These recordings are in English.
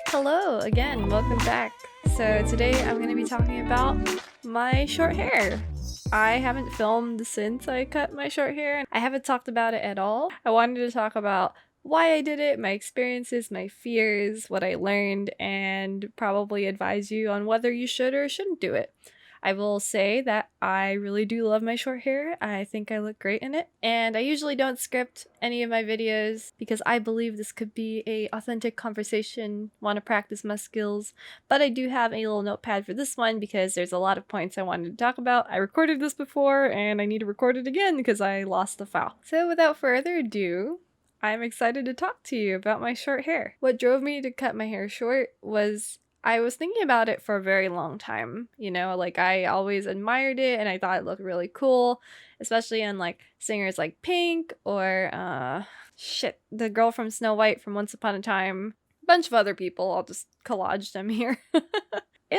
Hello again, welcome back. So today I'm going to be talking about my short hair. I haven't filmed since I cut my short hair. I haven't talked about it at all. I wanted to talk about why I did it, my experiences, my fears, what I learned, and probably advise you on whether you should or shouldn't do it. I will say that I really do love my short hair. I think I look great in it. And I usually don't script any of my videos because I believe this could be a authentic conversation, want to practice my skills. But I do have a little notepad for this one because there's a lot of points I wanted to talk about. I recorded this before and I need to record it again because I lost the file. So without further ado, I'm excited to talk to you about my short hair. What drove me to cut my hair short was I was thinking about it for a very long time, like I always admired it and I thought it looked really cool, especially in like singers like Pink or the girl from Snow White from Once Upon a Time, a bunch of other people. I'll just collage them here. It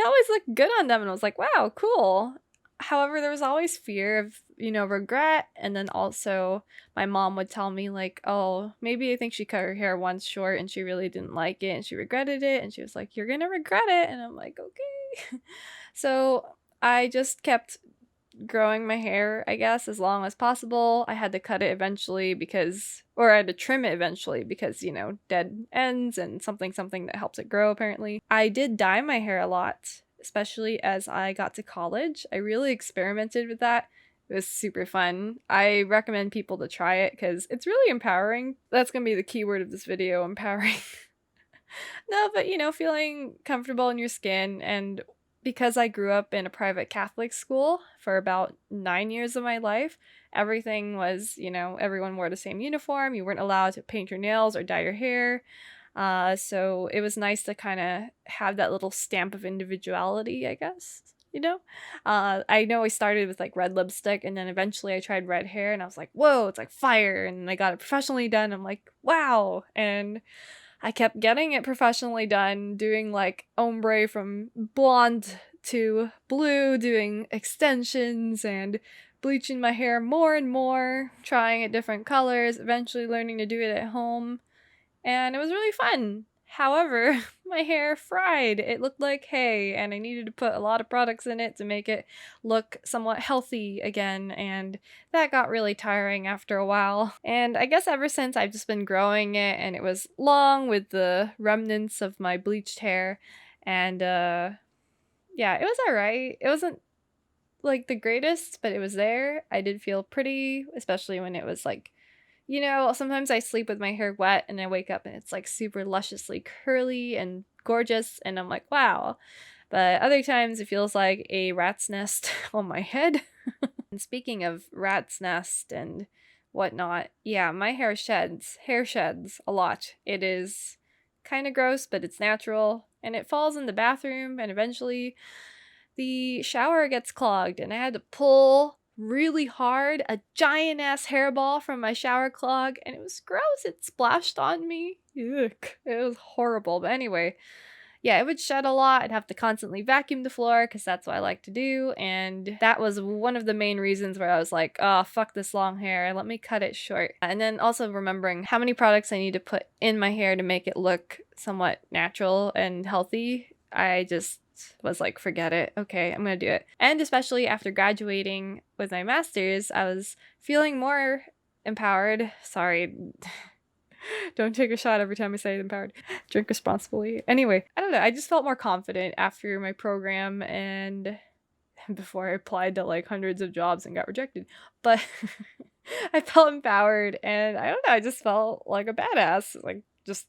always looked good on them and I was like, wow, cool. However, there was always fear of, regret. And then also my mom would tell me like, oh, maybe I think she cut her hair once short and she really didn't like it and she regretted it. And she was like, you're going to regret it. And I'm like, okay. So I just kept growing my hair, I guess, as long as possible. I had to cut it eventually or I had to trim it eventually because, dead ends and something that helps it grow apparently. I did dye my hair a lot, especially as I got to college. I really experimented with that. It was super fun. I recommend people to try it because it's really empowering. That's going to be the key word of this video, empowering. No, but feeling comfortable in your skin. And because I grew up in a private Catholic school for about 9 years of my life, everything was, everyone wore the same uniform. You weren't allowed to paint your nails or dye your hair. So it was nice to kind of have that little stamp of individuality, I guess, I know I started with like red lipstick and then eventually I tried red hair and I was like, whoa, it's like fire. And I got it professionally done. I'm like, wow. And I kept getting it professionally done, doing like ombre from blonde to blue, doing extensions and bleaching my hair more and more, trying at different colors, eventually learning to do it at home. And it was really fun. However, my hair fried. It looked like hay, and I needed to put a lot of products in it to make it look somewhat healthy again, and that got really tiring after a while. And I guess ever since I've just been growing it, and it was long with the remnants of my bleached hair, and yeah, it was alright. It wasn't like the greatest, but it was there. I did feel pretty, especially when it was like, sometimes I sleep with my hair wet and I wake up and it's like super lusciously curly and gorgeous and I'm like, wow. But other times it feels like a rat's nest on my head. And speaking of rat's nest and whatnot, yeah, my hair sheds a lot. It is kind of gross, but it's natural and it falls in the bathroom and eventually the shower gets clogged and I had to pull really hard a giant ass hairball from my shower clog and it was gross. It splashed on me. Yuck. It was horrible. But anyway, yeah, it would shed a lot. I'd have to constantly vacuum the floor because that's what I like to do. And that was one of the main reasons where I was like, oh, fuck this long hair. Let me cut it short. And then also remembering how many products I need to put in my hair to make it look somewhat natural and healthy. I just was like, forget it. Okay, I'm gonna do it. And especially after graduating with my master's, I was feeling more empowered. Sorry, don't take a shot every time I say empowered. Drink responsibly. Anyway, I don't know. I just felt more confident after my program and before I applied to like hundreds of jobs and got rejected. But I felt empowered and I don't know. I just felt like a badass. Like just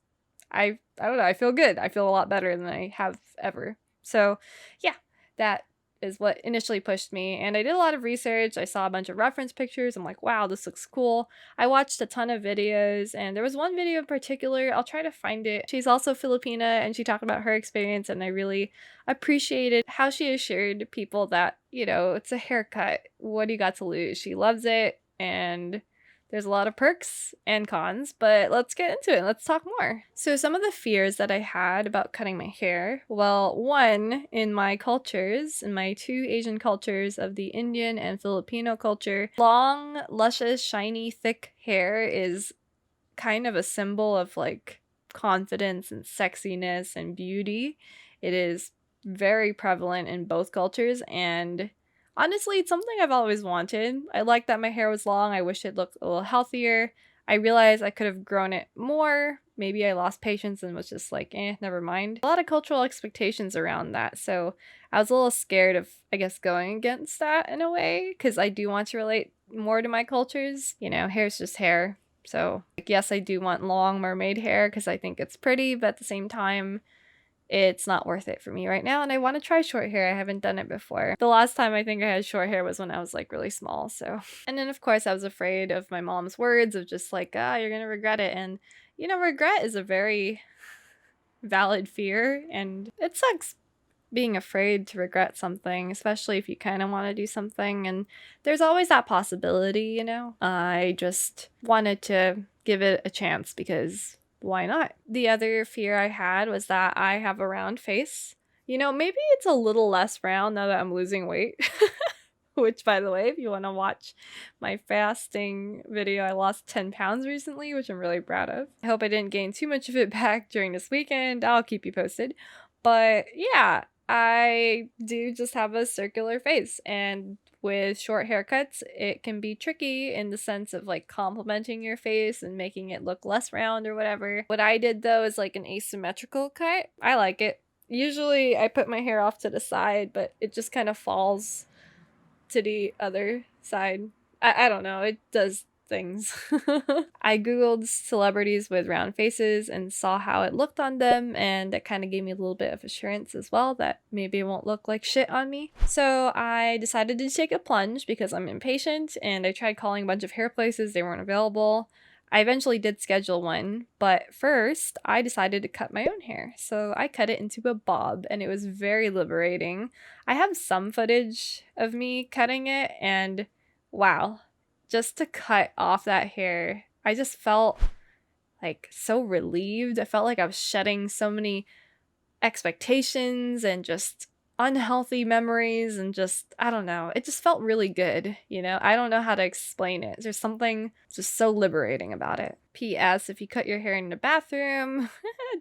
I don't know. I feel good. I feel a lot better than I have ever. So yeah, that is what initially pushed me. And I did a lot of research. I saw a bunch of reference pictures. I'm like, wow, this looks cool. I watched a ton of videos and there was one video in particular. I'll try to find it. She's also Filipina and she talked about her experience and I really appreciated how she assured people that, it's a haircut. What do you got to lose? She loves it and There's a lot of perks and cons, but let's get into it. Let's talk more. So some of the fears that I had about cutting my hair, well, one, in my cultures, in my two Asian cultures of the Indian and Filipino culture, long, luscious, shiny, thick hair is kind of a symbol of like confidence and sexiness and beauty. It is very prevalent in both cultures, and honestly, it's something I've always wanted. I like that my hair was long. I wish it looked a little healthier. I realized I could have grown it more. Maybe I lost patience and was just like, never mind. A lot of cultural expectations around that. So I was a little scared of, I guess, going against that in a way, because I do want to relate more to my cultures. You know, hair's just hair. So, like, yes, I do want long mermaid hair because I think it's pretty, but at the same time, it's not worth it for me right now, and I want to try short hair. I haven't done it before. The last time I think I had short hair was when I was like really small, so. And then of course I was afraid of my mom's words of just like, you're gonna regret it. And you know, regret is a very valid fear, and it sucks being afraid to regret something, especially if you kind of want to do something, and there's always that possibility, you know. I just wanted to give it a chance because why not? The other fear I had was that I have a round face. You know, maybe it's a little less round now that I'm losing weight. Which, by the way, if you want to watch my fasting video, I lost 10 pounds recently, which I'm really proud of. I hope I didn't gain too much of it back during this weekend. I'll keep you posted. But yeah, I do just have a circular face, and with short haircuts, it can be tricky in the sense of like complementing your face and making it look less round or whatever. What I did though is like an asymmetrical cut. I like it. Usually I put my hair off to the side, but it just kind of falls to the other side. I don't know, it does things. I googled celebrities with round faces and saw how it looked on them, and that kind of gave me a little bit of assurance as well that maybe it won't look like shit on me. So I decided to take a plunge because I'm impatient, and I tried calling a bunch of hair places. They weren't available. I eventually did schedule one, but first I decided to cut my own hair. So I cut it into a bob, and it was very liberating. I have some footage of me cutting it, and wow, just to cut off that hair, I just felt like so relieved. I felt like I was shedding so many expectations and just unhealthy memories, and just, I don't know, it just felt really good, you know? I don't know how to explain it. There's something just so liberating about it. P.S. If you cut your hair in the bathroom,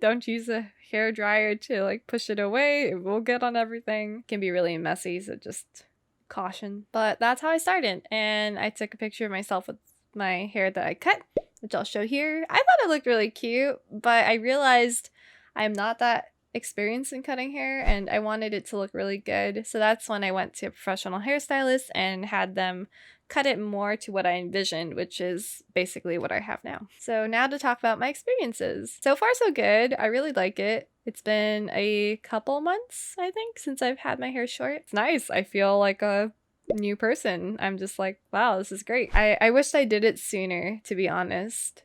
don't use a hair dryer to like push it away. It will get on everything. It can be really messy, so just caution. But that's how I started, and I took a picture of myself with my hair that I cut, which I'll show here. I thought it looked really cute, but I realized I'm not that experienced in cutting hair, and I wanted it to look really good. So that's when I went to a professional hairstylist and had them cut it more to what I envisioned, which is basically what I have now. So now to talk about my experiences. So far so good. I really like it. It's been a couple months, I think, since I've had my hair short. It's nice. I feel like a new person. I'm just like, wow, this is great. I wish I did it sooner, to be honest.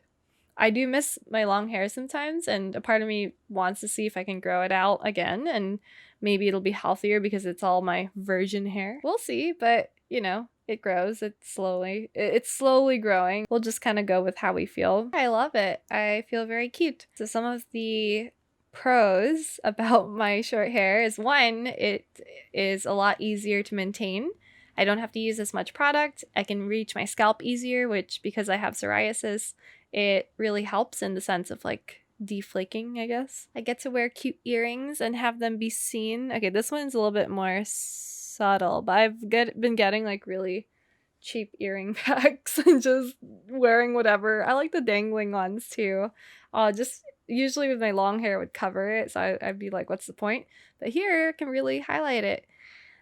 I do miss my long hair sometimes, and a part of me wants to see if I can grow it out again, and maybe it'll be healthier because it's all my virgin hair. We'll see, but you know, it grows. It's slowly growing. We'll just kind of go with how we feel. I love it. I feel very cute. So some of the pros about my short hair is, one, it is a lot easier to maintain. I don't have to use as much product. I can reach my scalp easier, which, because I have psoriasis, it really helps in the sense of like deflaking, I guess. I get to wear cute earrings and have them be seen. Okay, this one's a little bit more subtle, but I've been getting like really cheap earring packs and just wearing whatever. I like the dangling ones too. Just usually with my long hair it would cover it, so I'd be like, what's the point? But here it can really highlight it.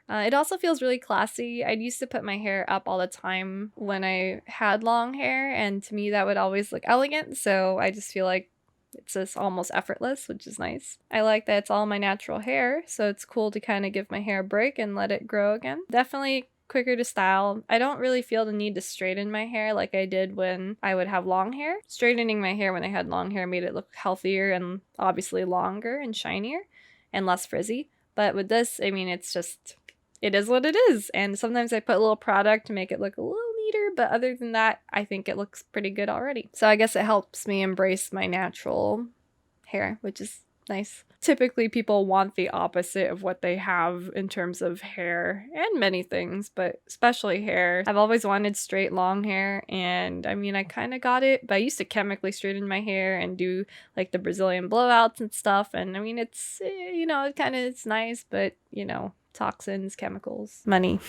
It also feels really classy. I used to put my hair up all the time when I had long hair, and to me that would always look elegant, so I just feel like it's just almost effortless, which is nice. I like that it's all my natural hair, so it's cool to kind of give my hair a break and let it grow again. Definitely quicker to style. I don't really feel the need to straighten my hair like I did when I would have long hair. Straightening my hair when I had long hair made it look healthier and obviously longer and shinier and less frizzy. But with this, I mean, it's just, it is what it is. And sometimes I put a little product to make it look a little neater, but other than that, I think it looks pretty good already. So I guess it helps me embrace my natural hair, which is nice. Typically, people want the opposite of what they have in terms of hair and many things, but especially hair. I've always wanted straight long hair, and I mean, I kind of got it, but I used to chemically straighten my hair and do like the Brazilian blowouts and stuff. And I mean, it's, you know, it's nice, but you know, toxins, chemicals, money.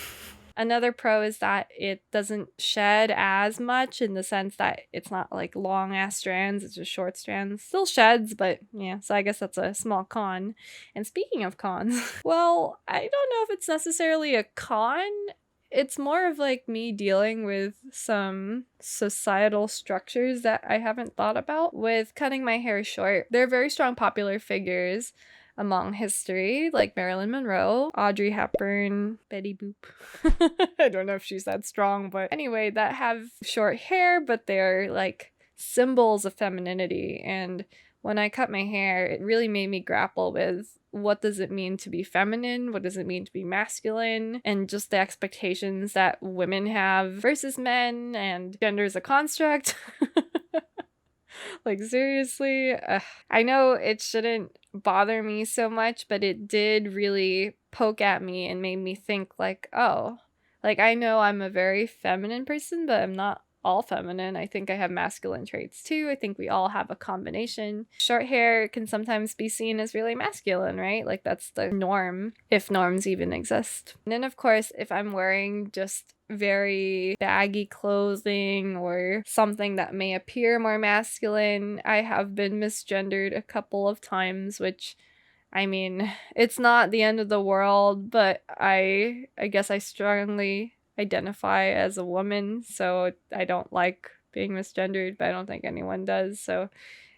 Another pro is that it doesn't shed as much in the sense that it's not like long ass strands, it's just short strands. Still sheds, but yeah, so I guess that's a small con. And speaking of cons, well, I don't know if it's necessarily a con. It's more of like me dealing with some societal structures that I haven't thought about with cutting my hair short. They're very strong popular figures among history, like Marilyn Monroe, Audrey Hepburn, Betty Boop. I don't know if she's that strong, but anyway, that have short hair, but they're like symbols of femininity. And when I cut my hair, it really made me grapple with what does it mean to be feminine? What does it mean to be masculine? And just the expectations that women have versus men, and gender is a construct. Like, seriously? I know it shouldn't bother me so much, but it did really poke at me and made me think like, oh, like I know I'm a very feminine person, but I'm not all feminine. I think I have masculine traits too. I think we all have a combination. Short hair can sometimes be seen as really masculine, right? Like that's the norm, if norms even exist. And then of course, if I'm wearing just very baggy clothing or something that may appear more masculine, I have been misgendered a couple of times, which I mean, it's not the end of the world, but I guess I strongly identify as a woman, so I don't like being misgendered, but I don't think anyone does. So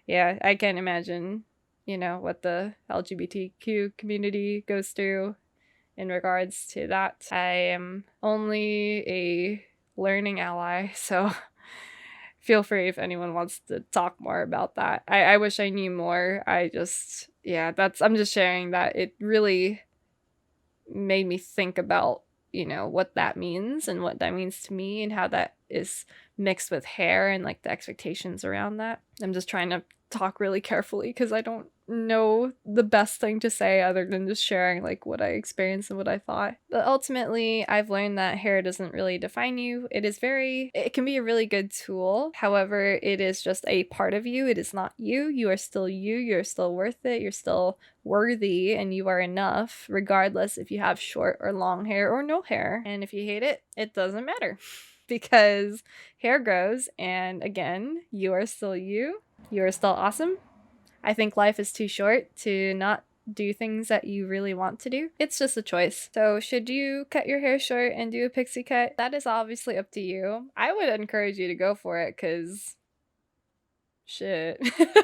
yeah, I can't imagine, you know, what the LGBTQ community goes through in regards to that. I am only a learning ally, so feel free if anyone wants to talk more about that. I wish I knew more. I'm just sharing that it really made me think about, you know, what that means and what that means to me and how that is mixed with hair and like the expectations around that. I'm just trying to talk really carefully because I don't know the best thing to say other than just sharing like what I experienced and what I thought. But ultimately, I've learned that hair doesn't really define you. It can be a really good tool. However, it is just a part of you. It is not you. You are still you. You're still worth it. You're still worthy, and you are enough regardless if you have short or long hair or no hair. And if you hate it, it doesn't matter because hair grows, and again, you are still you. You are still awesome. I think life is too short to not do things that you really want to do. It's just a choice. So should you cut your hair short and do a pixie cut? That is obviously up to you. I would encourage you to go for it because shit.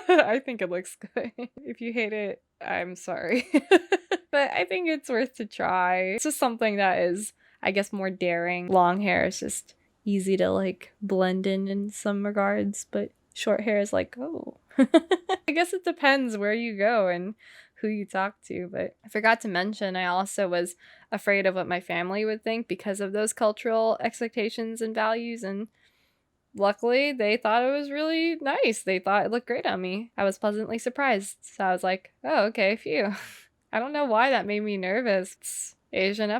I think it looks good. If you hate it, I'm sorry. But I think it's worth to try. It's just something that is, I guess, more daring. Long hair is just easy to like blend in some regards, but short hair is like, oh. I guess it depends where you go and who you talk to, but I forgot to mention I also was afraid of what my family would think because of those cultural expectations and values, and luckily they thought it was really nice. They thought it looked great on me. I was pleasantly surprised. So I was like, oh, okay, phew. I don't know why that made me nervous. It's Asian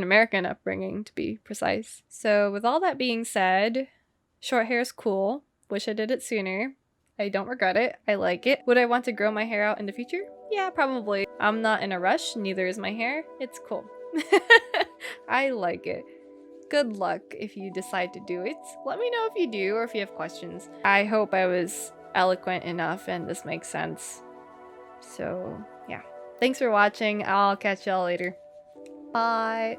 American upbringing to be precise. So with all that being said, short hair is cool. Wish I did it sooner. I don't regret it. I like it. Would I want to grow my hair out in the future? Yeah, probably. I'm not in a rush. Neither is my hair. It's cool. I like it. Good luck if you decide to do it. Let me know if you do or if you have questions. I hope I was eloquent enough and this makes sense. So, yeah. Thanks for watching. I'll catch y'all later. Bye.